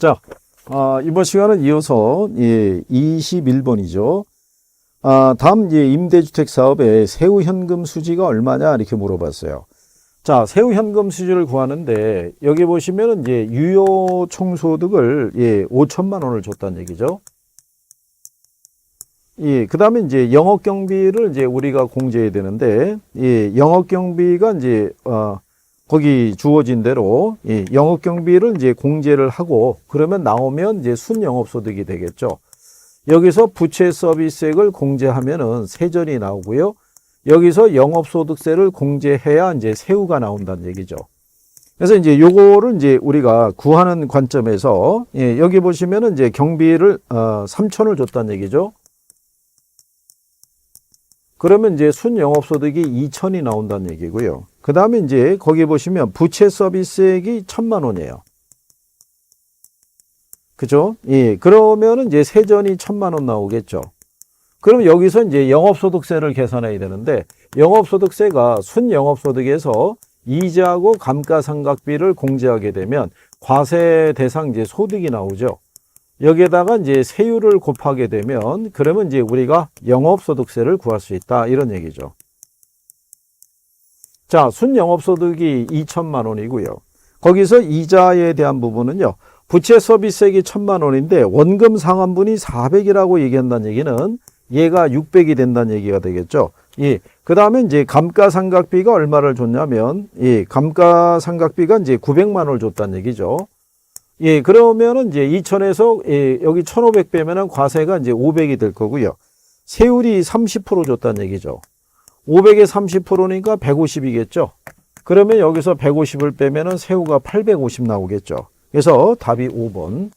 자, 이번 시간은 이어서 21번이죠. 다음 임대주택 사업의 세후현금 수지가 얼마냐 이렇게 물어봤어요. 자, 세후현금 수지를 구하는데 여기 보시면은 유효 총소득을 5천만 원을 줬다는 얘기죠. 그 다음에 영업경비를 우리가 공제해야 되는데, 영업경비가 거기 주어진 대로 영업경비를 공제를 하고 그러면 나오면 순영업소득이 되겠죠. 여기서 부채 서비스액을 공제하면은 세전이 나오고요. 여기서 영업소득세를 공제해야 세후가 나온다는 얘기죠. 그래서 요거를 우리가 구하는 관점에서 여기 보시면은 경비를 3천을 줬다는 얘기죠. 그러면 순영업소득이 2천이 나온다는 얘기고요. 그 다음에 거기 보시면 부채 서비스액이 1,000만 원이에요. 그죠? 그러면은 세전이 1,000만 원 나오겠죠. 그럼 여기서 영업소득세를 계산해야 되는데, 영업소득세가 순영업소득에서 이자하고 감가상각비를 공제하게 되면 과세 대상 소득이 나오죠. 여기에다가 세율을 곱하게 되면 그러면 우리가 영업소득세를 구할 수 있다 이런 얘기죠. 자, 순영업소득이 2천만 원이고요. 거기서 이자에 대한 부분은요. 부채 서비스액이 1,000만 원인데 원금 상환분이 400이라고 얘기한다는 얘기는 얘가 600이 된다는 얘기가 되겠죠. 그 다음에 감가상각비가 얼마를 줬냐면 감가상각비가 900만 원을 줬다는 얘기죠. 그러면은 2천에서 여기 1,500 빼면은 과세가 500이 될 거고요. 세율이 30% 줬다는 얘기죠. 500에 30%니까 150이겠죠. 그러면 여기서 150을 빼면은 세후가 850 나오겠죠. 그래서 답이 5번.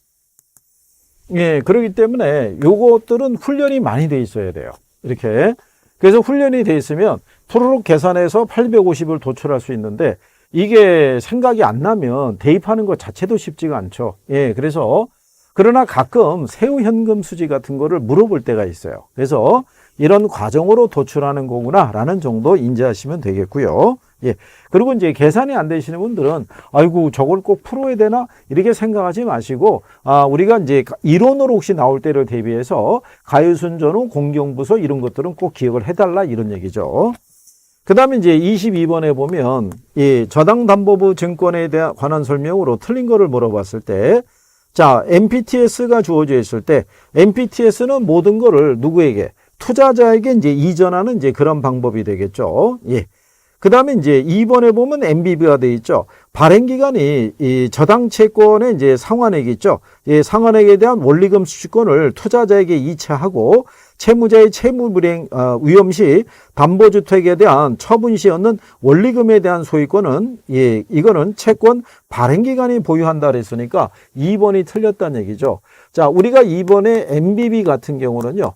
그렇기 때문에 요것들은 훈련이 많이 돼 있어야 돼요. 이렇게. 그래서 훈련이 돼 있으면 투르륵 계산해서 850을 도출할 수 있는데 이게 생각이 안 나면 대입하는 것 자체도 쉽지가 않죠. 그래서 그러나 가끔 세후현금 수지 같은 거를 물어볼 때가 있어요. 그래서 이런 과정으로 도출하는 거구나 라는 정도 인지하시면 되겠고요. 그리고 계산이 안 되시는 분들은 아이고 저걸 꼭 풀어야 되나 이렇게 생각하지 마시고 우리가 이론으로 혹시 나올 때를 대비해서 가유순전후 공경부서 이런 것들은 꼭 기억을 해달라 이런 얘기죠. 그 다음에 22번에 보면 저당담보부 증권에 대한 관한 설명으로 틀린 거를 물어봤을 때, 자, NPTS가 주어져 있을 때 NPTS는 모든 거를 누구에게? 투자자에게 이전하는 그런 방법이 되겠죠. 그 다음에 2번에 보면 MBB가 돼 있죠. 발행기간이 이 저당채권의 상환액이 있죠. 상환액에 대한 원리금 수취권을 투자자에게 이체하고 채무자의 채무불이행 위험 시 담보주택에 대한 처분 시 얻는 원리금에 대한 소유권은 이거는 채권 발행기관이 보유한다 그랬으니까 2번이 틀렸다는 얘기죠. 자, 우리가 2번에 MBB 같은 경우는요.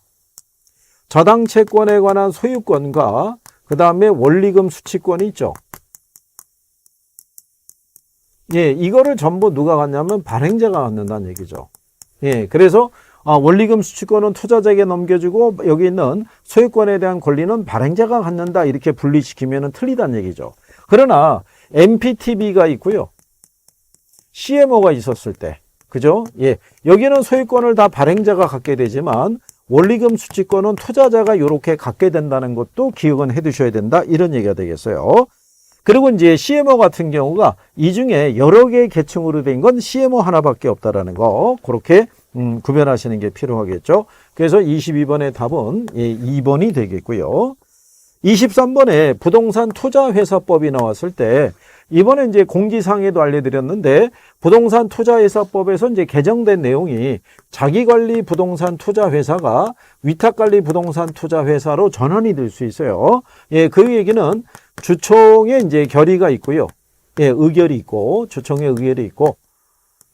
저당채권에 관한 소유권과 그 다음에 원리금 수취권이 있죠. 이거를 전부 누가 갖냐면 발행자가 갖는다는 얘기죠. 그래서 원리금 수취권은 투자자에게 넘겨주고 여기 있는 소유권에 대한 권리는 발행자가 갖는다 이렇게 분리시키면 틀리다는 얘기죠. 그러나 NPTB가 있고요. CMO가 있었을 때, 그죠? 여기는 소유권을 다 발행자가 갖게 되지만 원리금 수취권은 투자자가 이렇게 갖게 된다는 것도 기억은 해 두셔야 된다 이런 얘기가 되겠어요. 그리고 CMO 같은 경우가 이 중에 여러 개의 계층으로 된 건 CMO 하나밖에 없다라는 거 그렇게 구별하시는 게 필요하겠죠. 그래서 22번의 답은 2번이 되겠고요. 23번에 부동산 투자회사법이 나왔을 때 이번에 공지사항에도 알려드렸는데 부동산 투자회사법에서 개정된 내용이 자기관리 부동산 투자회사가 위탁관리 부동산 투자회사로 전환이 될 수 있어요. 그 얘기는 주총에 결의가 있고요. 의결이 있고 주총의 의결이 있고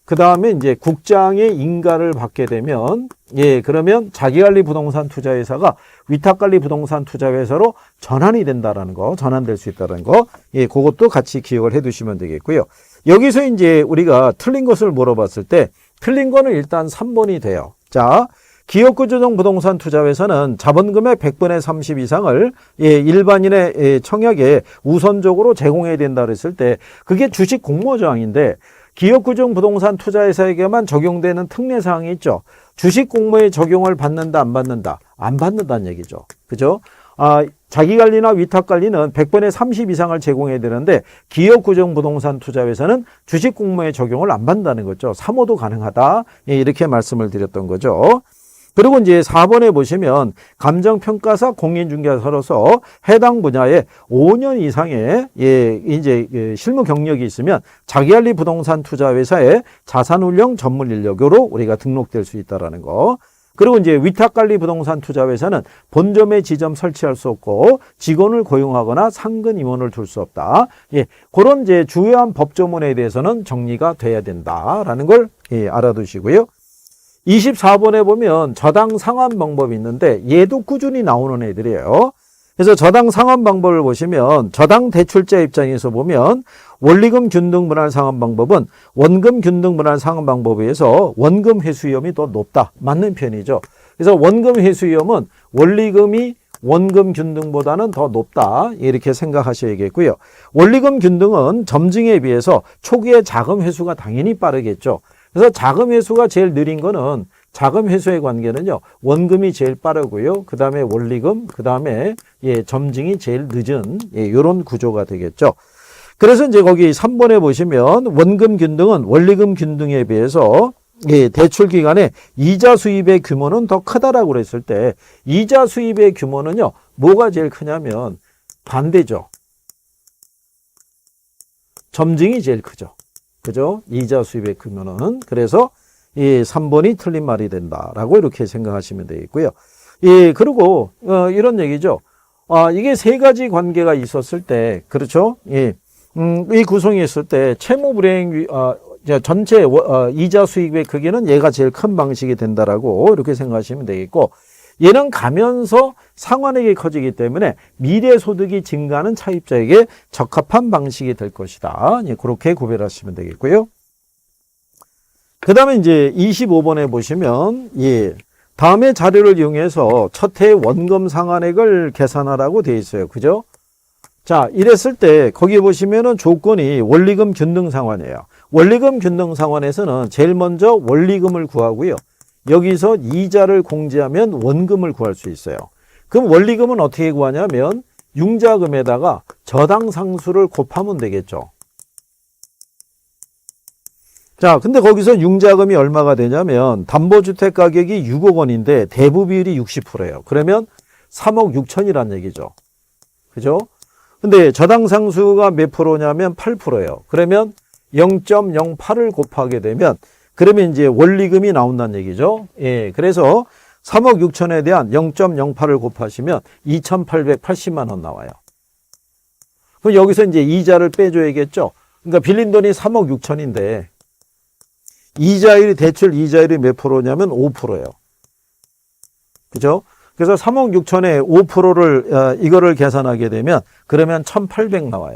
그 다음에 국장의 인가를 받게 되면 그러면 자기관리 부동산 투자회사가 위탁관리 부동산 투자회사로 전환이 된다라는 거, 전환될 수 있다는 거, 그것도 같이 기억을 해 두시면 되겠고요. 여기서 우리가 틀린 것을 물어봤을 때 틀린 거는 일단 3번이 돼요. 자, 기업구조적 부동산 투자회사는 자본금의 100분의 30 이상을 일반인의 청약에 우선적으로 제공해야 된다 그랬을 때 그게 주식 공모조항인데 기업구중 부동산 투자회사에게만 적용되는 특례사항이 있죠. 주식 공모에 적용을 받는다, 안 받는다? 안 받는다는 얘기죠. 그죠? 자기관리나 위탁관리는 100번에 30 이상을 제공해야 되는데 기업구중 부동산 투자회사는 주식 공모에 적용을 안 받는다는 거죠. 3호도 가능하다. 예, 이렇게 말씀을 드렸던 거죠. 그리고 이제 4번에 보시면 감정평가사 공인중개사로서 해당 분야에 5년 이상의 이제 실무 경력이 있으면 자기관리 부동산 투자회사의 자산운용 전문 인력으로 우리가 등록될 수 있다라는 거. 그리고 이제 위탁관리 부동산 투자회사는 본점에 지점 설치할 수 없고 직원을 고용하거나 상근 임원을 둘 수 없다. 예, 그런 이제 주요한 법조문에 대해서는 정리가 돼야 된다라는 걸 알아두시고요. 24번에 보면 저당 상환 방법이 있는데 얘도 꾸준히 나오는 애들이에요. 그래서 저당 상환 방법을 보시면 저당 대출자 입장에서 보면 원리금 균등 분할 상환 방법은 원금 균등 분할 상환 방법에 비해서 원금 회수 위험이 더 높다. 맞는 편이죠. 그래서 원금 회수 위험은 원리금이 원금 균등보다는 더 높다. 이렇게 생각하셔야겠고요. 원리금 균등은 점증에 비해서 초기에 자금 회수가 당연히 빠르겠죠. 그래서 자금 회수가 제일 느린 거는 자금 회수의 관계는요. 원금이 제일 빠르고요. 그 다음에 원리금, 그 다음에 점증이 제일 늦은 이런 구조가 되겠죠. 그래서 이제 거기 3번에 보시면 원금 균등은 원리금 균등에 비해서 대출 기간에 이자 수입의 규모는 더 크다라고 그랬을 때 이자 수입의 규모는요. 뭐가 제일 크냐면 반대죠. 점증이 제일 크죠. 그죠? 이자 수입의 규모는. 그래서 이 3번이 틀린 말이 된다라고 이렇게 생각하시면 되겠고요. 그리고 이런 얘기죠. 이게 세 가지 관계가 있었을 때, 그렇죠? 이 구성이 있을 때 채무 불이행 전체 이자 수익의 크기는 얘가 제일 큰 방식이 된다라고 이렇게 생각하시면 되겠고, 얘는 가면서 상환액이 커지기 때문에 미래 소득이 증가하는 차입자에게 적합한 방식이 될 것이다. 그렇게 구별하시면 되겠고요. 그 다음에 이제 25번에 보시면, 다음의 자료를 이용해서 첫 해 원금 상환액을 계산하라고 되어 있어요. 그죠? 자, 이랬을 때, 거기 보시면은 조건이 원리금 균등 상환이에요. 원리금 균등 상환에서는 제일 먼저 원리금을 구하고요. 여기서 이자를 공제하면 원금을 구할 수 있어요. 그럼 원리금은 어떻게 구하냐면 융자금에다가 저당 상수를 곱하면 되겠죠. 자, 근데 거기서 융자금이 얼마가 되냐면 담보주택 가격이 6억 원인데 대부 비율이 60%예요. 그러면 3억 6천이란 얘기죠. 그죠? 근데 저당 상수가 몇 프로냐면 8%예요. 그러면 0.08을 곱하게 되면 그러면 이제 원리금이 나온다는 얘기죠. 그래서 3억 6천에 대한 0.08을 곱하시면 2,880만 원 나와요. 그럼 여기서 이제 이자를 빼줘야겠죠. 그러니까 빌린 돈이 3억 6천인데 이자율이 대출 이자율이 몇 프로냐면 5%예요. 그죠? 그래서 3억 6천에 5%를 이거를 계산하게 되면 그러면 1,800 나와요.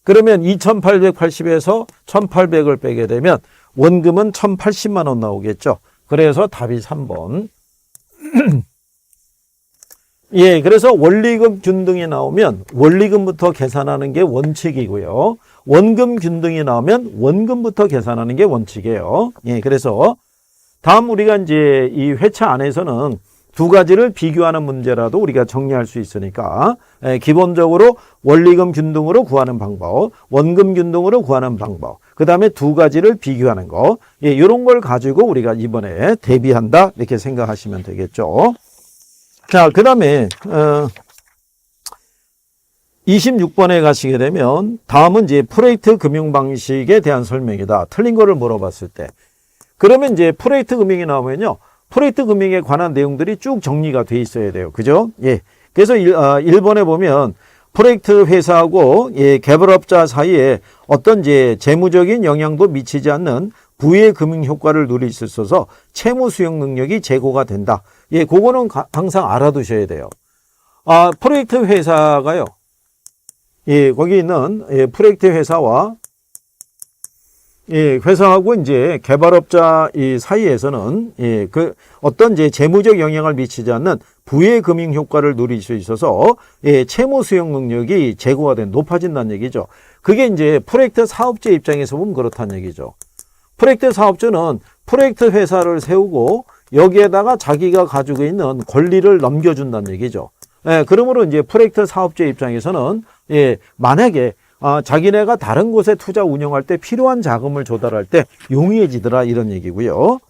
그러면 2,880에서 1,800을 빼게 되면 원금은 1,080만 원 나오겠죠. 그래서 답이 3번. 그래서 원리금 균등이 나오면 원리금부터 계산하는 게 원칙이고요. 원금 균등이 나오면 원금부터 계산하는 게 원칙이에요. 그래서 다음 우리가 이제 이 회차 안에서는 두 가지를 비교하는 문제라도 우리가 정리할 수 있으니까 기본적으로 원리금 균등으로 구하는 방법, 원금 균등으로 구하는 방법, 그 다음에 두 가지를 비교하는 거, 이런 걸 가지고 우리가 이번에 대비한다 이렇게 생각하시면 되겠죠. 자, 그 다음에 26번에 가시게 되면 다음은 이제 프로젝트 금융 방식에 대한 설명이다. 틀린 거를 물어봤을 때 그러면 이제 프로젝트 금융이 나오면요. 프로젝트 금융에 관한 내용들이 쭉 정리가 돼 있어야 돼요. 그죠? 그래서 1번에 보면 프로젝트 회사하고 개발업자 사이에 어떤 이제 재무적인 영향도 미치지 않는 부의 금융 효과를 누릴 수 있어서 채무 수용 능력이 제고가 된다. 그거는 항상 알아두셔야 돼요. 프로젝트 회사가요. 거기 있는 프로젝트 회사와 회사하고 이제 개발업자 이 사이에서는 그 어떤 이제 재무적 영향을 미치지 않는 부의 금융 효과를 누릴 수 있어서 채무 수용 능력이 제고가 된 높아진다는 얘기죠. 그게 이제 프로젝트 사업자 입장에서 보면 그렇다는 얘기죠. 프로젝트 사업주는 프로젝트 회사를 세우고 여기에다가 자기가 가지고 있는 권리를 넘겨준다는 얘기죠. 예, 그러므로 이제 프로젝트 사업자 입장에서는 만약에 자기네가 다른 곳에 투자 운영할 때 필요한 자금을 조달할 때 용이해지더라 이런 얘기고요.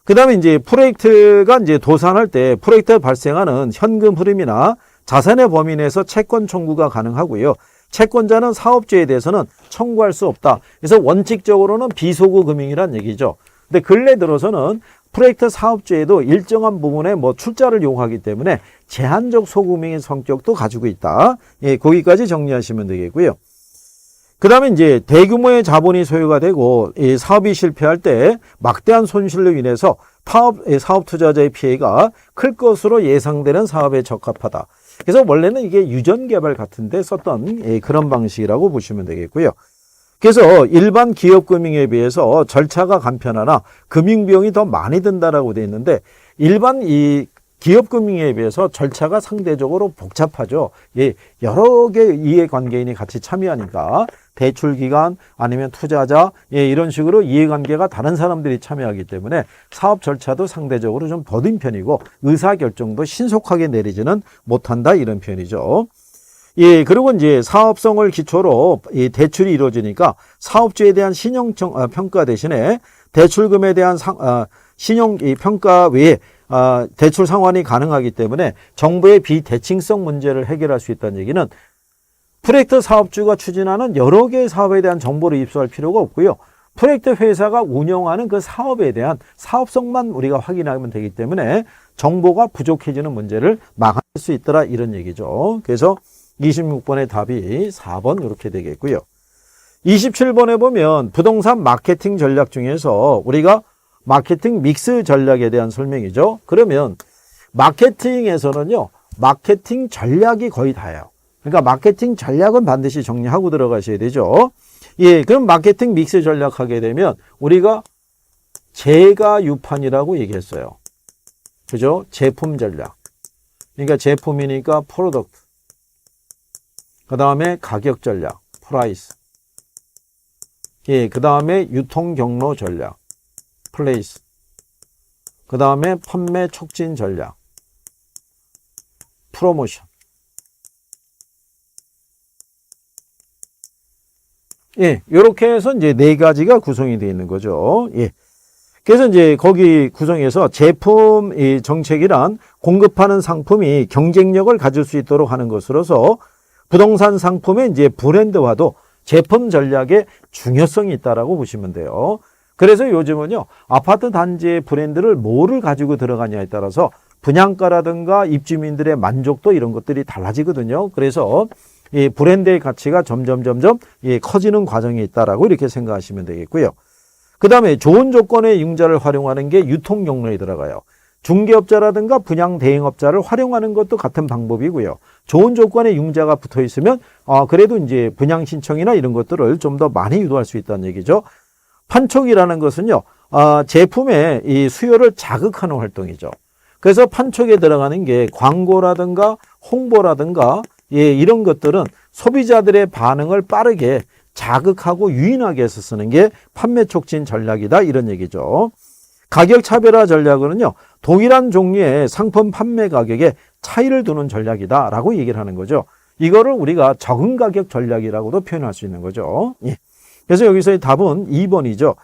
그 다음에 이제 프로젝트가 이제 도산할 때 프로젝트에 발생하는 현금 흐름이나 자산의 범위 내에서 채권 청구가 가능하고요. 채권자는 사업주에 대해서는 청구할 수 없다. 그래서 원칙적으로는 비소구 금융이란 얘기죠. 근데 근래 들어서는 프로젝트 사업주에도 일정한 부분에 출자를 요구하기 때문에 제한적 소금융의 성격도 가지고 있다. 거기까지 정리하시면 되겠고요. 그 다음에 이제 대규모의 자본이 소요가 되고 이 사업이 실패할 때 막대한 손실로 인해서 사업 투자자의 피해가 클 것으로 예상되는 사업에 적합하다. 그래서 원래는 이게 유전 개발 같은데 썼던 그런 방식이라고 보시면 되겠고요. 그래서 일반 기업 금융에 비해서 절차가 간편하나 금융 비용이 더 많이 든다라고 되어 있는데 일반 이 기업 금융에 비해서 절차가 상대적으로 복잡하죠. 여러 개 이해관계인이 같이 참여하니까 대출 기간 아니면 투자자 이런 식으로 이해관계가 다른 사람들이 참여하기 때문에 사업 절차도 상대적으로 좀 더딘 편이고 의사결정도 신속하게 내리지는 못한다 이런 표현이죠. 그리고 이제 사업성을 기초로 대출이 이루어지니까 사업주에 대한 신용 평가 대신에 대출금에 대한 신용 평가 외에 대출 상환이 가능하기 때문에 정부의 비대칭성 문제를 해결할 수 있다는 얘기는 프로젝트 사업주가 추진하는 여러 개의 사업에 대한 정보를 입수할 필요가 없고요. 프로젝트 회사가 운영하는 그 사업에 대한 사업성만 우리가 확인하면 되기 때문에 정보가 부족해지는 문제를 막을 수 있더라 이런 얘기죠. 그래서 26번의 답이 4번 이렇게 되겠고요. 27번에 보면 부동산 마케팅 전략 중에서 우리가 마케팅 믹스 전략에 대한 설명이죠. 그러면 마케팅에서는요. 마케팅 전략이 거의 다예요. 그러니까 마케팅 전략은 반드시 정리하고 들어가셔야 되죠. 그럼 마케팅 믹스 전략 하게 되면 우리가 제가 유판이라고 얘기했어요. 그죠? 제품 전략. 그러니까 제품이니까 프로덕트. 그 다음에 가격 전략, 프라이스. 그 다음에 유통 경로 전략, 플레이스. 그 다음에 판매 촉진 전략, 프로모션. 이렇게 해서 이제 네 가지가 구성이 되어 있는 거죠. 그래서 이제 거기 구성해서 제품 정책이란 공급하는 상품이 경쟁력을 가질 수 있도록 하는 것으로서 부동산 상품의 이제 브랜드화도 제품 전략의 중요성이 있다라고 보시면 돼요. 그래서 요즘은요, 아파트 단지의 브랜드를 뭐를 가지고 들어가냐에 따라서 분양가라든가 입주민들의 만족도 이런 것들이 달라지거든요. 그래서 이 브랜드의 가치가 점점 커지는 과정에 있다라고 이렇게 생각하시면 되겠고요. 그 다음에 좋은 조건의 융자를 활용하는 게 유통 경로에 들어가요. 중개업자라든가 분양 대행업자를 활용하는 것도 같은 방법이고요. 좋은 조건의 융자가 붙어 있으면 그래도 이제 분양 신청이나 이런 것들을 좀 더 많이 유도할 수 있다는 얘기죠. 판촉이라는 것은요, 제품의 이 수요를 자극하는 활동이죠. 그래서 판촉에 들어가는 게 광고라든가 홍보라든가 이런 것들은 소비자들의 반응을 빠르게 자극하고 유인하게 해서 쓰는 게 판매 촉진 전략이다 이런 얘기죠. 가격 차별화 전략은요, 동일한 종류의 상품 판매 가격에 차이를 두는 전략이다라고 얘기를 하는 거죠. 이거를 우리가 적응 가격 전략이라고도 표현할 수 있는 거죠. 그래서 여기서의 답은 2번이죠.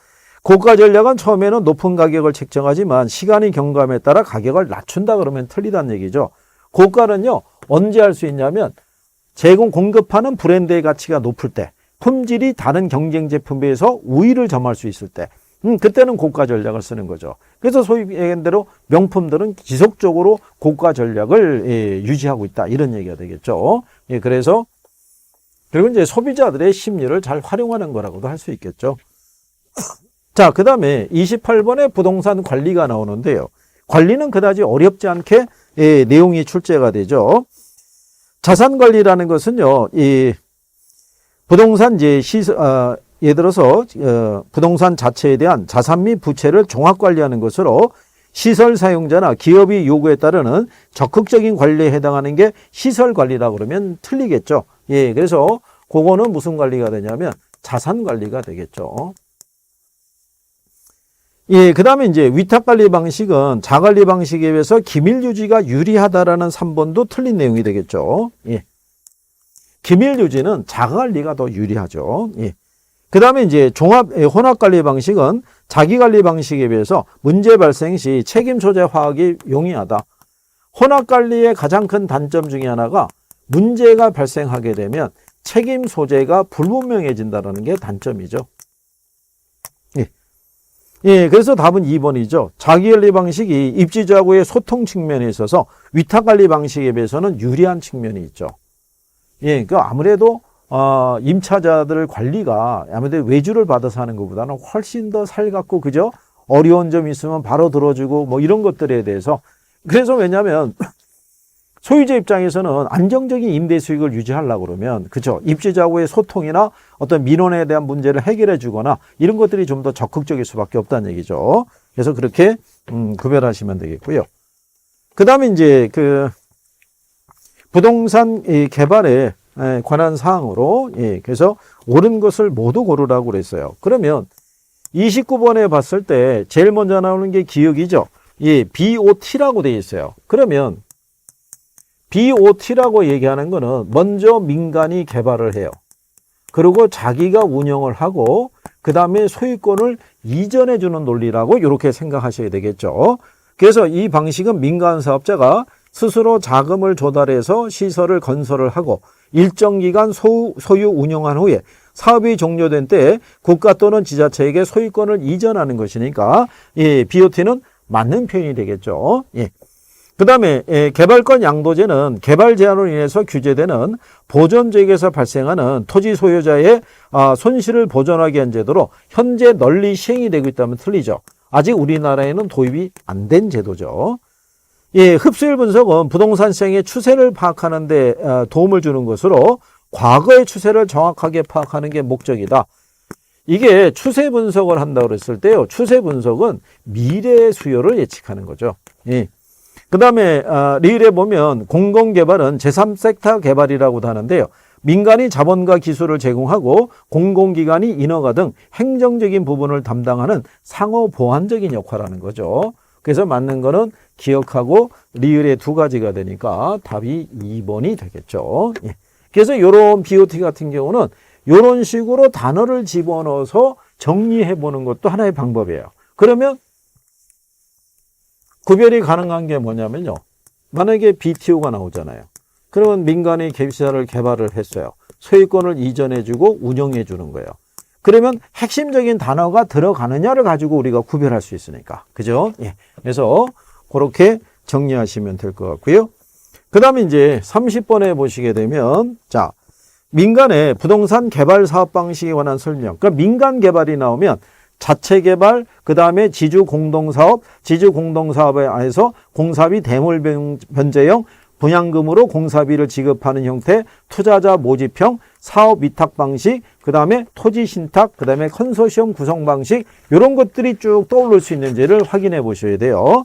고가 전략은 처음에는 높은 가격을 책정하지만 시간이 경감에 따라 가격을 낮춘다 그러면 틀리다는 얘기죠. 고가는요, 언제 할 수 있냐면 공급하는 브랜드의 가치가 높을 때, 품질이 다른 경쟁 제품에 비해서 우위를 점할 수 있을 때, 그때는 고가 전략을 쓰는 거죠. 그래서 소위 얘기한 대로 명품들은 지속적으로 고가 전략을 유지하고 있다 이런 얘기가 되겠죠. 그래서 그리고 이제 소비자들의 심리를 잘 활용하는 거라고도 할 수 있겠죠. 자, 그 다음에 28번에 부동산 관리가 나오는데요. 관리는 그다지 어렵지 않게 내용이 출제가 되죠. 자산 관리라는 것은요, 이 부동산 예를 들어서 부동산 자체에 대한 자산 및 부채를 종합 관리하는 것으로 시설 사용자나 기업이 요구에 따르는 적극적인 관리에 해당하는 게 시설 관리라고 그러면 틀리겠죠. 그래서 그거는 무슨 관리가 되냐면 자산 관리가 되겠죠. 예, 그 다음에 이제 위탁관리 방식은 자관리 방식에 비해서 기밀 유지가 유리하다라는 3번도 틀린 내용이 되겠죠. 예. 기밀 유지는 자가관리가 더 유리하죠. 예. 그 다음에 이제 혼합관리 방식은 자기관리 방식에 비해서 문제 발생 시 책임 소재 화학이 용이하다. 혼합관리의 가장 큰 단점 중에 하나가 문제가 발생하게 되면 책임 소재가 불분명해진다는 게 단점이죠. 예. 예, 그래서 답은 2번이죠. 자기관리 방식이 입지자하고의 소통 측면에 있어서 위탁관리 방식에 비해서는 유리한 측면이 있죠. 예, 그러니까 아무래도 임차자들 관리가 아무래도 외주를 받아서 하는 것보다는 훨씬 더 살갑고, 그죠? 어려운 점이 있으면 바로 들어주고 뭐 이런 것들에 대해서. 그래서 왜냐하면 소유자 입장에서는 안정적인 임대 수익을 유지하려고 그러면, 그죠? 입주자하고의 소통이나 어떤 민원에 대한 문제를 해결해 주거나 이런 것들이 좀 더 적극적일 수밖에 없다는 얘기죠. 그래서 그렇게 구별하시면 되겠고요. 그 다음에 이제 부동산 개발에 관한 사항으로, 예, 그래서 옳은 것을 모두 고르라고 그랬어요. 그러면 29번에 봤을 때 제일 먼저 나오는 게 기억이죠. 예, BOT라고 되어 있어요. 그러면 BOT라고 얘기하는 거는 먼저 민간이 개발을 해요. 그리고 자기가 운영을 하고 그 다음에 소유권을 이전해 주는 논리라고 이렇게 생각하셔야 되겠죠. 그래서 이 방식은 민간 사업자가 스스로 자금을 조달해서 시설을 건설을 하고 일정 기간 소유 운영한 후에 사업이 종료된 때에 국가 또는 지자체에게 소유권을 이전하는 것이니까, 예, BOT는 맞는 표현이 되겠죠. 예. 그 다음에 개발권 양도제는 개발 제한으로 인해서 규제되는 보존지역에서 발생하는 토지 소유자의 손실을 보전하기 위한 제도로 현재 널리 시행이 되고 있다면 틀리죠. 아직 우리나라에는 도입이 안 된 제도죠. 예, 흡수율 분석은 부동산 시장의 추세를 파악하는 데 도움을 주는 것으로 과거의 추세를 정확하게 파악하는 게 목적이다. 이게 추세 분석을 한다고 그랬을 때요, 추세 분석은 미래의 수요를 예측하는 거죠. 예. 그 다음에 리을에 보면 공공개발은 제3섹터 개발이라고도 하는데요. 민간이 자본과 기술을 제공하고 공공기관이 인허가 등 행정적인 부분을 담당하는 상호 보완적인 역할을 하는 거죠. 그래서 맞는 거는 기억하고 리을의 두 가지가 되니까 답이 2번이 되겠죠. 예. 그래서 이런 BOT 같은 경우는 이런 식으로 단어를 집어넣어서 정리해 보는 것도 하나의 방법이에요. 그러면 구별이 가능한 게 뭐냐면요. 만약에 BTO가 나오잖아요. 그러면 민간이 시설을 개발을 했어요. 소유권을 이전해 주고 운영해 주는 거예요. 그러면 핵심적인 단어가 들어가느냐를 가지고 우리가 구별할 수 있으니까. 그죠? 예. 그래서 그렇게 정리하시면 될 것 같고요. 그 다음에 이제 30번에 보시게 되면, 자, 민간의 부동산 개발 사업 방식에 관한 설명. 그러니까 민간 개발이 나오면 자체 개발, 그 다음에 지주 공동사업, 지주 공동사업에 안에서 공사비 대물 변제형, 분양금으로 공사비를 지급하는 형태, 투자자 모집형, 사업 위탁 방식, 그 다음에 토지 신탁, 그 다음에 컨소시엄 구성 방식, 이런 것들이 쭉 떠오를 수 있는지를 확인해 보셔야 돼요.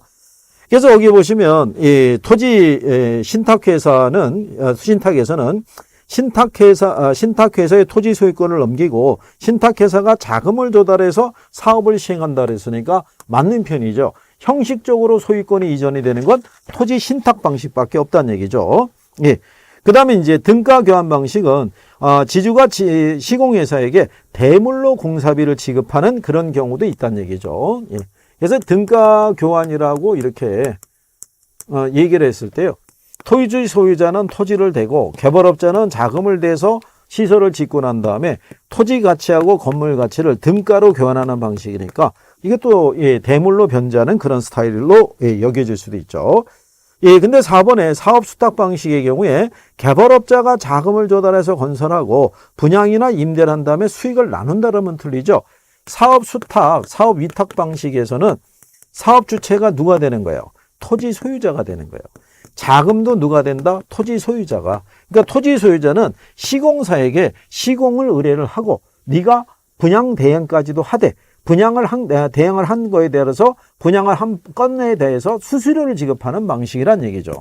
그래서 여기 보시면 이 토지 신탁회사는 신탁회사의 토지 소유권을 넘기고 신탁회사가 자금을 조달해서 사업을 시행한다 그랬으니까 맞는 편이죠. 형식적으로 소유권이 이전이 되는 건 토지 신탁 방식밖에 없다는 얘기죠. 예. 그 다음에 이제 등가 교환 방식은 지주가 시공회사에게 대물로 공사비를 지급하는 그런 경우도 있다는 얘기죠. 예. 그래서 등가 교환이라고 이렇게 얘기를 했을 때요. 토지 소유자는 토지를 대고 개발업자는 자금을 대서 시설을 짓고 난 다음에 토지 가치하고 건물 가치를 등가로 교환하는 방식이니까 이것도 예, 대물로 변제하는 그런 스타일로 예, 여겨질 수도 있죠. 예, 근데 4번에 사업 수탁 방식의 경우에 개발업자가 자금을 조달해서 건설하고 분양이나 임대를 한 다음에 수익을 나눈다라면 틀리죠. 사업 수탁, 사업 위탁 방식에서는 사업 주체가 누가 되는 거예요? 토지 소유자가 되는 거예요. 자금도 누가 된다? 토지 소유자가. 그러니까 토지 소유자는 시공사에게 시공을 의뢰를 하고 네가 분양 대행까지도 하되 대행을 한 거에 대해서 분양을 한 건에 대해서 수수료를 지급하는 방식이란 얘기죠.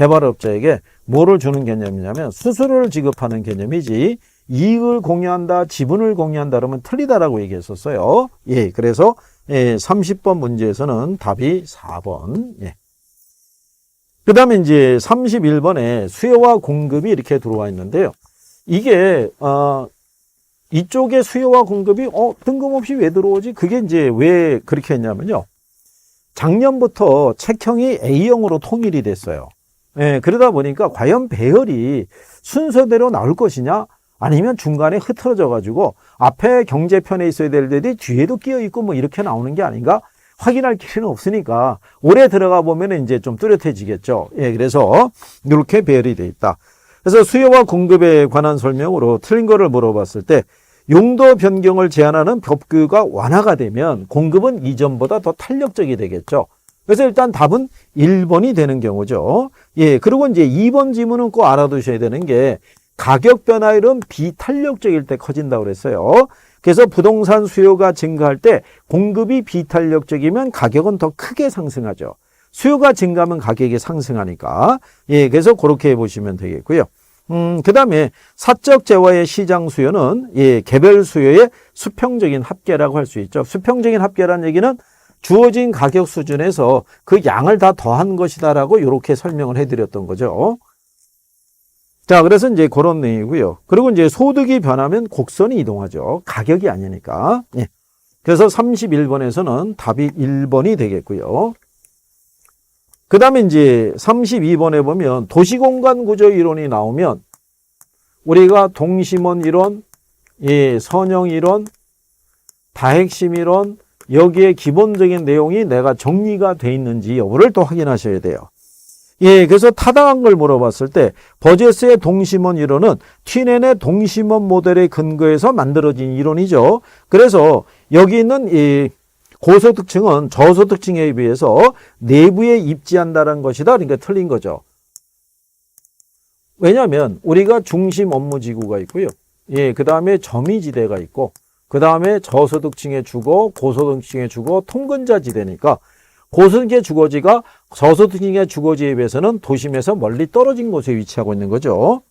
개발업자에게 뭐를 주는 개념이냐면 수수료를 지급하는 개념이지 이익을 공유한다, 지분을 공유한다 그러면 틀리다라고 얘기했었어요. 예, 그래서 30번 문제에서는 답이 4번. 예. 그 다음에 이제 31번에 수요와 공급이 이렇게 들어와 있는데요. 이게, 이쪽에 수요와 공급이, 뜬금없이 왜 들어오지? 그게 이제 왜 그렇게 했냐면요. 작년부터 책형이 A형으로 통일이 됐어요. 예, 그러다 보니까 과연 배열이 순서대로 나올 것이냐? 아니면 중간에 흐트러져 가지고 앞에 경제편에 있어야 될 데이 뒤에도 끼어 있고 뭐 이렇게 나오는 게 아닌가? 확인할 길은 없으니까 올해 들어가 보면 이제 좀 뚜렷해지겠죠. 예, 그래서 이렇게 배열이 돼 있다. 그래서 수요와 공급에 관한 설명으로 틀린 거를 물어봤을 때 용도 변경을 제한하는 법규가 완화가 되면 공급은 이전보다 더 탄력적이 되겠죠. 그래서 일단 답은 1번이 되는 경우죠. 예, 그리고 이제 2번 지문은 꼭 알아두셔야 되는 게 가격 변화율은 비탄력적일 때 커진다고 그랬어요. 그래서 부동산 수요가 증가할 때 공급이 비탄력적이면 가격은 더 크게 상승하죠. 수요가 증가하면 가격이 상승하니까. 예, 그래서 그렇게 보시면 되겠고요. 그 다음에 사적 재화의 시장 수요는 개별 수요의 수평적인 합계라고 할 수 있죠. 수평적인 합계라는 얘기는 주어진 가격 수준에서 그 양을 다 더한 것이다라고 이렇게 설명을 해드렸던 거죠. 자, 그래서 이제 그런 내용이고요. 그리고 이제 소득이 변하면 곡선이 이동하죠. 가격이 아니니까. 예. 그래서 31번에서는 답이 1번이 되겠고요. 그 다음에 이제 32번에 보면 도시공간 구조 이론이 나오면 우리가 동심원 이론, 선형 이론, 다핵심 이론, 여기에 기본적인 내용이 내가 정리가 돼 있는지 여부를 또 확인하셔야 돼요. 예, 그래서 타당한 걸 물어봤을 때 버제스의 동심원 이론은 튀넨의 동심원 모델에 근거해서 만들어진 이론이죠. 그래서 여기 있는 이 고소득층은 저소득층에 비해서 내부에 입지한다는 것이다. 그러니까 틀린 거죠. 왜냐하면 우리가 중심 업무지구가 있고요. 예, 그 다음에 점이지대가 있고 그 다음에 저소득층의 주거, 고소득층의 주거, 통근자 지대니까 고소득층의 주거지가 저소득층의 주거지에 비해서는 도심에서 멀리 떨어진 곳에 위치하고 있는 거죠.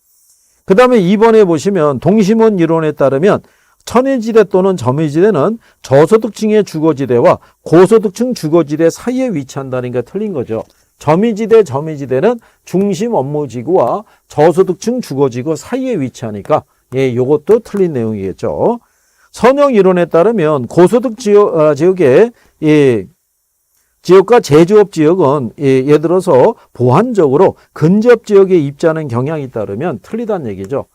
그 다음에 2번에 보시면 동심원 이론에 따르면 천혜지대 또는 점의지대는 저소득층의 주거지대와 고소득층 주거지대 사이에 위치한다는 게 틀린 거죠. 점의지대, 점의지대는 중심 업무지구와 저소득층 주거지구 사이에 위치하니까 요것도 틀린 내용이겠죠. 선형 이론에 따르면 고소득 지역의 지역과 제조업 지역은 예를 들어서 보완적으로 근접 지역에 입지하는 경향이 따르면 틀리다는 얘기죠.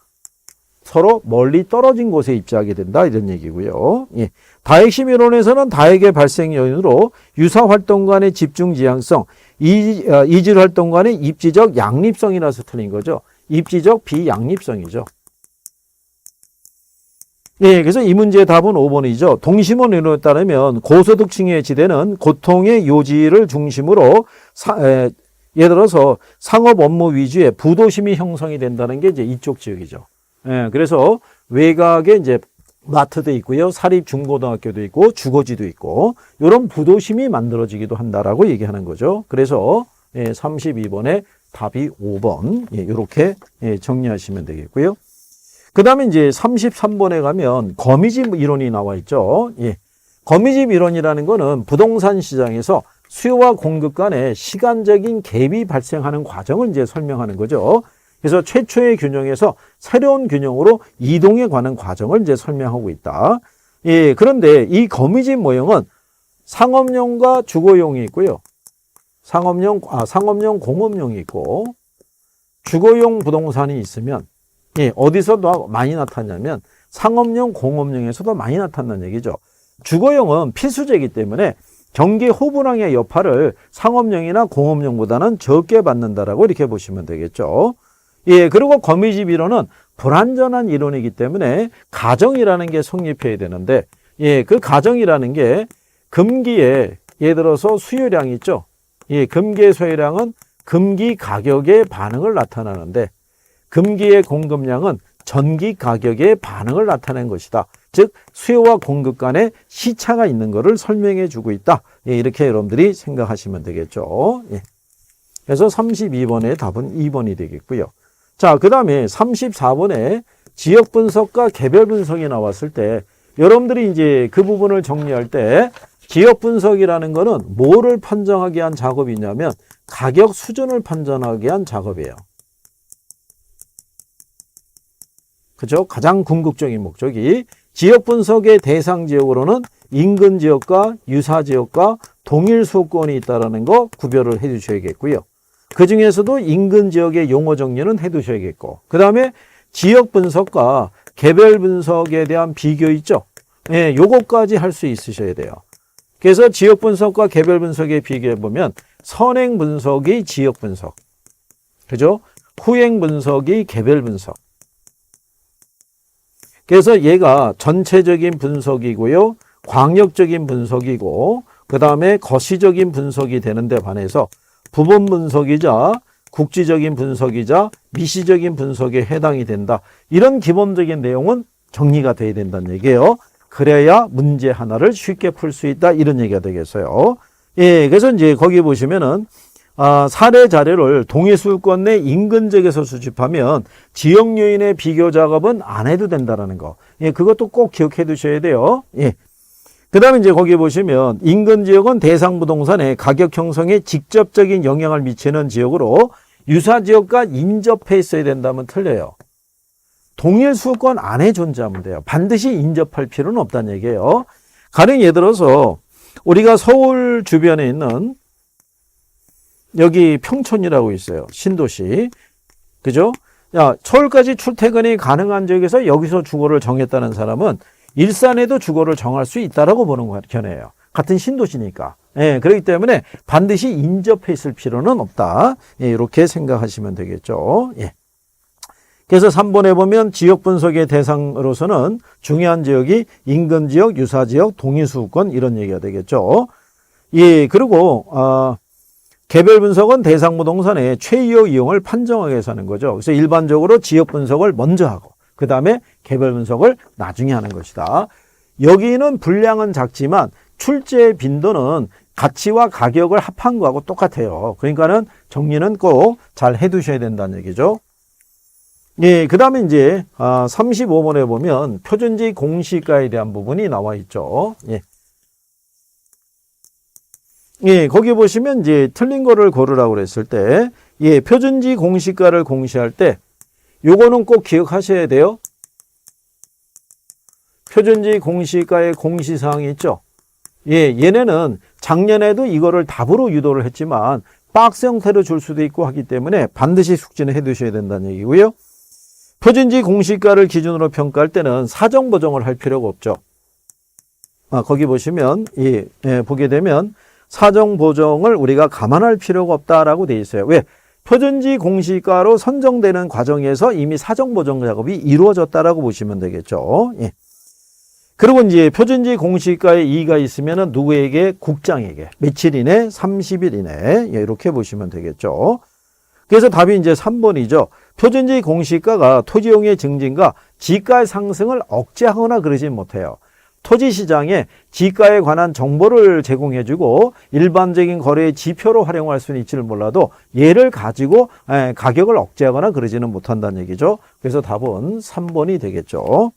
서로 멀리 떨어진 곳에 입지하게 된다 이런 얘기고요. 예. 다핵심 이론에서는 다핵의 발생 요인으로 유사 활동 간의 집중 지향성, 이질 활동 간의 입지적 양립성이라서 틀린 거죠. 입지적 비양립성이죠. 예, 그래서 이 문제의 답은 5번이죠. 동심원 이론에 따르면 고소득층의 지대는 고통의 요지를 중심으로 예를 들어서 상업 업무 위주의 부도심이 형성이 된다는 게 이제 이쪽 지역이죠. 예, 그래서 외곽에 이제 마트도 있고요. 사립 중고등학교도 있고 주거지도 있고 이런 부도심이 만들어지기도 한다라고 얘기하는 거죠. 그래서 32번에 답이 5번 이렇게 정리하시면 되겠고요. 그 다음에 이제 33번에 가면 거미집 이론이 나와 있죠. 예. 거미집 이론이라는 거는 부동산 시장에서 수요와 공급 간에 시간적인 갭이 발생하는 과정을 이제 설명하는 거죠. 그래서 최초의 균형에서 새로운 균형으로 이동에 관한 과정을 이제 설명하고 있다. 예. 그런데 이 거미집 모형은 상업용과 주거용이 있고요. 상업용, 공업용이 있고 주거용 부동산이 있으면 어디서 더 많이 나타나냐면 상업용, 공업용에서도 많이 나타난다는 얘기죠. 주거용은 필수제이기 때문에 경기 호불항의 여파를 상업용이나 공업용보다는 적게 받는다라고 이렇게 보시면 되겠죠. 예, 그리고 거미집 이론은 불완전한 이론이기 때문에 가정이라는 게 성립해야 되는데, 그 가정이라는 게 금기에 예를 들어서 수요량이 있죠. 금기의 수요량은 금기 가격의 반응을 나타나는데 금기의 공급량은 전기 가격의 반응을 나타낸 것이다. 즉 수요와 공급 간에 시차가 있는 것을 설명해 주고 있다. 이렇게 여러분들이 생각하시면 되겠죠. 그래서 32번의 답은 2번이 되겠고요. 자, 그 다음에 34번에 지역 분석과 개별 분석이 나왔을 때 여러분들이 이제 그 부분을 정리할 때 지역 분석이라는 거는 뭐를 판정하기 위한 작업이냐면 가격 수준을 판정하기 위한 작업이에요. 그죠? 가장 궁극적인 목적이 지역 분석의 대상 지역으로는 인근 지역과 유사 지역과 동일 수도권이 있다는 거 구별을 해 주셔야겠고요. 그 중에서도 인근 지역의 용어 정리는 해 두셔야겠고, 그 다음에 지역 분석과 개별 분석에 대한 비교 있죠? 예, 요것까지 할 수 있으셔야 돼요. 그래서 지역 분석과 개별 분석에 비교해 보면 선행 분석이 지역 분석, 그죠? 후행 분석이 개별 분석. 그래서 얘가 전체적인 분석이고요, 광역적인 분석이고, 그 다음에 거시적인 분석이 되는데 반해서 부분 분석이자 국지적인 분석이자 미시적인 분석에 해당이 된다. 이런 기본적인 내용은 정리가 돼야 된다는 얘기예요. 그래야 문제 하나를 쉽게 풀 수 있다. 이런 얘기가 되겠어요. 예, 그래서 이제 거기 보시면은 사례 자료를 동해수도권 내 인근 지역에서 수집하면 지역 요인의 비교 작업은 안 해도 된다는 거. 예, 그것도 꼭 기억해 두셔야 돼요. 예. 그 다음에 이제 거기 보시면 인근 지역은 대상 부동산의 가격 형성에 직접적인 영향을 미치는 지역으로 유사 지역과 인접해 있어야 된다면 틀려요. 동일 수도권 안에 존재하면 돼요. 반드시 인접할 필요는 없다는 얘기예요. 가령 예를 들어서 우리가 서울 주변에 있는 여기 평촌이라고 있어요. 신도시. 그죠? 야, 서울까지 출퇴근이 가능한 지역에서 여기서 주거를 정했다는 사람은 일산에도 주거를 정할 수 있다라고 보는 견해예요. 같은 신도시니까. 예, 그렇기 때문에 반드시 인접해 있을 필요는 없다. 예, 이렇게 생각하시면 되겠죠. 예. 그래서 3번에 보면 지역 분석의 대상으로서는 중요한 지역이 인근 지역, 유사 지역, 동의수도권 이런 얘기가 되겠죠. 예, 그리고 개별 분석은 대상 부동산의 최유 이용을 판정하기 위해서 하는 거죠. 그래서 일반적으로 지역 분석을 먼저 하고 그 다음에 개별 분석을 나중에 하는 것이다. 여기는 분량은 작지만 출제 빈도는 가치와 가격을 합한 거하고 똑같아요. 그러니까는 정리는 꼭 잘 해두셔야 된다는 얘기죠. 예, 그 다음에 이제 35번에 보면 표준지 공시가에 대한 부분이 나와 있죠. 예. 예, 거기 보시면 이제 틀린 거를 고르라고 그랬을 때, 예, 표준지 공시가를 공시할 때, 요거는 꼭 기억하셔야 돼요. 표준지 공시가의 공시사항이 있죠. 예, 얘네는 작년에도 이거를 답으로 유도를 했지만, 박스 형태로 줄 수도 있고 하기 때문에 반드시 숙지는 해 두셔야 된다는 얘기고요. 표준지 공시가를 기준으로 평가할 때는 사정 보정을 할 필요가 없죠. 거기 보시면, 예, 보게 되면, 사정 보정을 우리가 감안할 필요가 없다라고 되어 있어요. 왜? 표준지 공시가로 선정되는 과정에서 이미 사정 보정 작업이 이루어졌다라고 보시면 되겠죠. 예. 그리고 이제 표준지 공시가에 이의가 있으면은 누구에게? 국장에게. 며칠 이내? 30일 이내. 예, 이렇게 보시면 되겠죠. 그래서 답이 이제 3번이죠. 표준지 공시가가 토지용의 증진과 지가의 상승을 억제하거나 그러지 못해요. 토지시장에 지가에 관한 정보를 제공해주고 일반적인 거래의 지표로 활용할 수는 있지를 몰라도 얘를 가지고 가격을 억제하거나 그러지는 못한다는 얘기죠. 그래서 답은 3번이 되겠죠.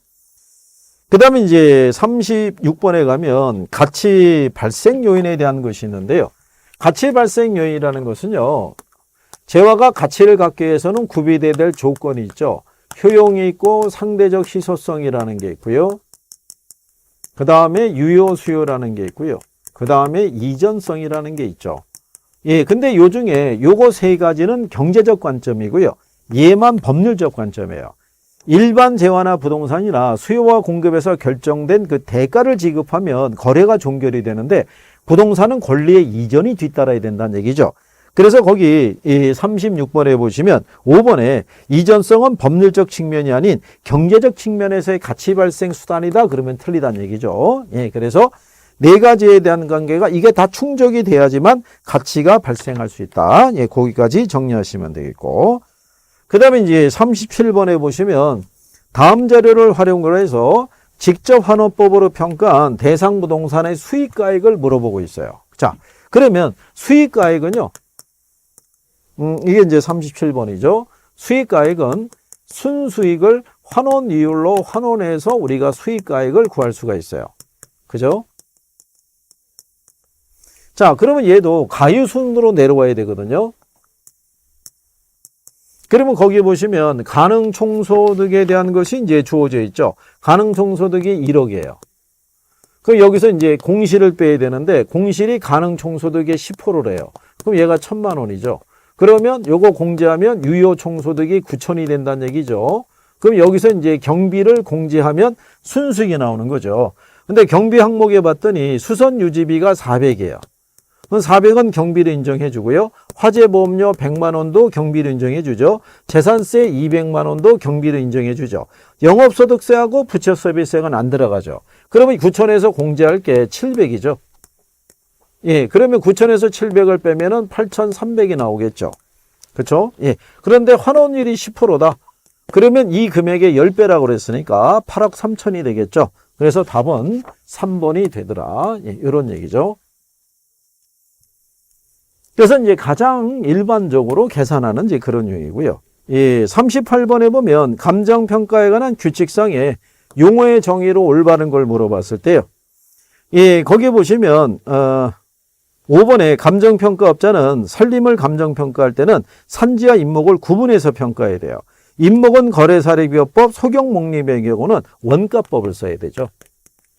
그 다음에 이제 36번에 가면 가치 발생 요인에 대한 것이 있는데요. 가치 발생 요인이라는 것은요. 재화가 가치를 갖기 위해서는 구비돼야 될 조건이 있죠. 효용이 있고 상대적 희소성이라는 게 있고요. 그 다음에 유효 수요라는 게 있고요. 그 다음에 이전성이라는 게 있죠. 예, 근데 요 중에 요거 세 가지는 경제적 관점이고요. 얘만 법률적 관점이에요. 일반 재화나 부동산이나 수요와 공급에서 결정된 그 대가를 지급하면 거래가 종결이 되는데 부동산은 권리의 이전이 뒤따라야 된다는 얘기죠. 그래서 거기 36번에 보시면 5번에 이전성은 법률적 측면이 아닌 경제적 측면에서의 가치 발생 수단이다. 그러면 틀리다는 얘기죠. 예, 그래서 네 가지에 대한 관계가 이게 다 충족이 돼야지만 가치가 발생할 수 있다. 예, 거기까지 정리하시면 되겠고. 그 다음에 이제 37번에 보시면 다음 자료를 활용을 해서 직접 환원법으로 평가한 대상 부동산의 수익가액을 물어보고 있어요. 자, 그러면 수익가액은요. 이게 이제 37번이죠. 수익가액은 순수익을 환원이율로 환원해서 우리가 수익가액을 구할 수가 있어요. 그죠? 자, 그러면 얘도 가유순으로 내려와야 되거든요. 그러면 거기 보시면 가능총소득에 대한 것이 이제 주어져 있죠. 가능총소득이 1억이에요. 그럼 여기서 이제 공실을 빼야 되는데 공실이 가능총소득의 10%래요. 그럼 얘가 1,000만 원이죠. 그러면 요거 공제하면 유효총소득이 9,000이 된다는 얘기죠. 그럼 여기서 이제 경비를 공제하면 순수익이 나오는 거죠. 근데 경비 항목에 봤더니 수선 유지비가 400이에요. 그럼 400은 경비를 인정해 주고요. 화재보험료 100만 원도 경비를 인정해 주죠. 재산세 200만 원도 경비를 인정해 주죠. 영업소득세하고 부채서비스세는 안 들어가죠. 그러면 9,000에서 공제할 게 700이죠. 예, 그러면 9,000에서 700을 빼면은 8,300이 나오겠죠. 그렇죠? 예. 그런데 환원율이 10%다. 그러면 이 금액의 10배라고 그랬으니까 8억 3천이 되겠죠. 그래서 답은 3번이 되더라. 예, 이런 얘기죠. 그래서 이제 가장 일반적으로 계산하는 이제 그런 유형이고요. 예, 38번에 보면 감정평가에 관한 규칙상의 용어의 정의로 올바른 걸 물어봤을 때요. 예, 거기 보시면 5번에 감정평가업자는 설림을 감정평가할 때는 산지와 임목을 구분해서 평가해야 돼요. 임목은 거래사례비업법, 소경목립의 경우는 원가법을 써야 되죠.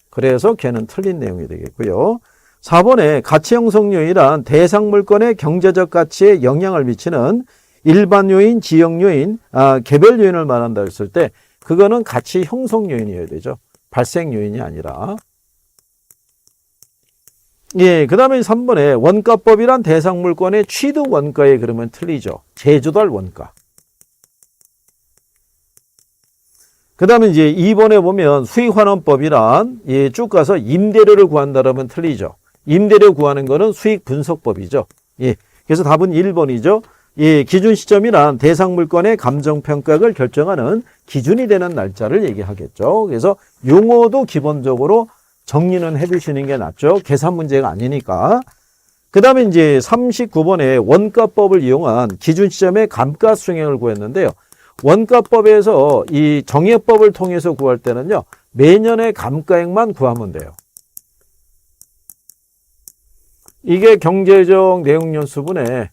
그래서 걔는 틀린 내용이 되겠고요. 4번에 가치 형성 요인이란 대상 물건의 경제적 가치에 영향을 미치는 일반 요인, 지역 요인, 개별 요인을 말한다 했을 때 그거는 가치 형성 요인이어야 되죠. 발생 요인이 아니라. 예, 그 다음에 3번에 원가법이란 대상 물건의 취득 원가에 그러면 틀리죠. 제조달 원가. 그 다음에 이제 2번에 보면 수익환원법이란 예, 쭉 가서 임대료를 구한다라면 틀리죠. 임대료 구하는 거는 수익 분석법이죠. 예, 그래서 답은 1번이죠. 예, 기준 시점이란 대상 물건의 감정평가를 결정하는 기준이 되는 날짜를 얘기하겠죠. 그래서 용어도 기본적으로 정리는 해두시는 게 낫죠. 계산 문제가 아니니까. 그 다음에 이제 39번에 원가법을 이용한 기준 시점의 감가수행액을 구했는데요. 원가법에서 이 정액법을 통해서 구할 때는요, 매년의 감가액만 구하면 돼요. 이게 경제적 내용연수분에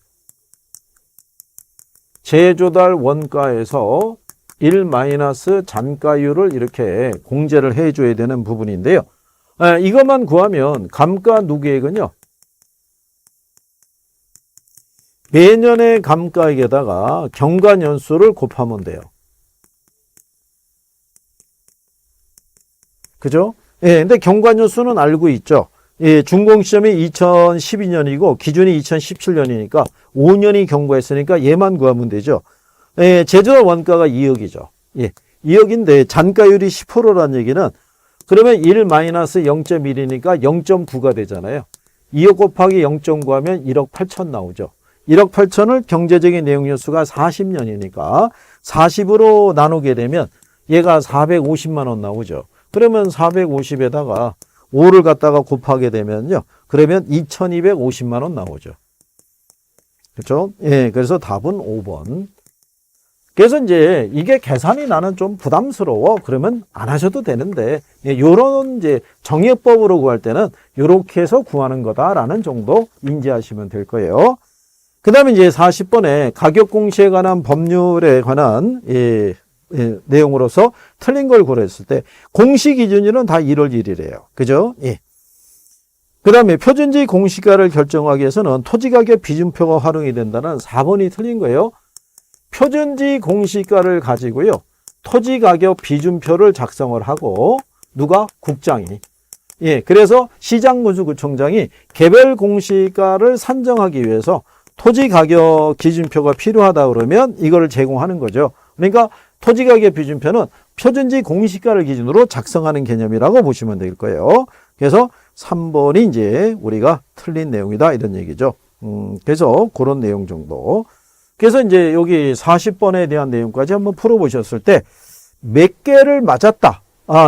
제조달 원가에서 1 잔가율을 이렇게 공제를 해줘야 되는 부분인데요. 이것만 구하면 감가 누계액은요, 매년의 감가액에다가 경과년수를 곱하면 돼요. 그죠? 예, 근데 경과년수는 알고 있죠. 예, 준공시점이 2012년이고 기준이 2017년이니까 5년이 경과했으니까 얘만 구하면 되죠. 예, 제조달 원가가 2억이죠. 예, 2억인데 잔가율이 10%라는 얘기는 그러면 1-0.1이니까 0.9가 되잖아요. 2억 곱하기 0.9 하면 1억 8천 나오죠. 1억 8천을 경제적인 내용연수가 40년이니까 40으로 나누게 되면 얘가 450만 원 나오죠. 그러면 450에다가 5를 갖다가 곱하게 되면요. 그러면 2250만 원 나오죠. 그렇죠? 예, 그래서 답은 5번. 그래서 이제 이게 계산이 나는 좀 부담스러워. 그러면 안 하셔도 되는데, 예, 요런 이제 정액법으로 구할 때는 요렇게 해서 구하는 거다라는 정도 인지하시면 될 거예요. 그 다음에 이제 40번에 가격 공시에 관한 법률에 관한, 내용으로서 틀린 걸 고려했을 때 공시 기준일은 다 1월 1일이에요. 그죠? 예. 그 다음에 표준지 공시가를 결정하기 위해서는 토지가격 비준표가 활용이 된다는 4번이 틀린 거예요. 표준지 공시가를 가지고요. 토지가격 비준표를 작성을 하고 누가? 국장이. 예, 그래서 시장군수구청장이 개별 공시가를 산정하기 위해서 토지가격 기준표가 필요하다 그러면 이거를 제공하는 거죠. 그러니까 토지가격 비준표는 표준지 공시가를 기준으로 작성하는 개념이라고 보시면 될 거예요. 그래서 3번이 이제 우리가 틀린 내용이다 이런 얘기죠. 그래서 그런 내용 정도. 그래서 이제 여기 40번에 대한 내용까지 한번 풀어보셨을 때 몇 개를 맞았다.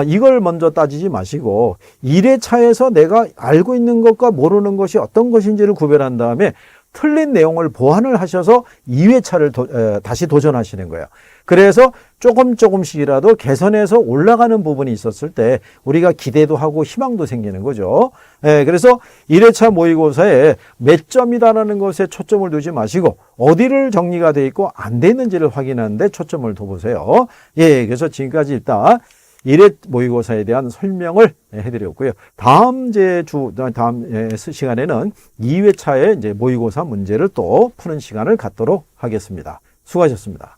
이걸 먼저 따지지 마시고 1회차에서 내가 알고 있는 것과 모르는 것이 어떤 것인지를 구별한 다음에 틀린 내용을 보완을 하셔서 2회차를 다시 도전하시는 거예요. 그래서 조금씩이라도 개선해서 올라가는 부분이 있었을 때 우리가 기대도 하고 희망도 생기는 거죠. 그래서 1회차 모의고사에 몇 점이다라는 것에 초점을 두지 마시고 어디를 정리가 돼 있고 안 돼 있는지를 확인하는 데 초점을 둬보세요. 그래서 지금까지 일단 1회 모의고사에 대한 설명을 해드렸고요. 다음 시간에는 2회차의 이제 모의고사 문제를 또 푸는 시간을 갖도록 하겠습니다. 수고하셨습니다.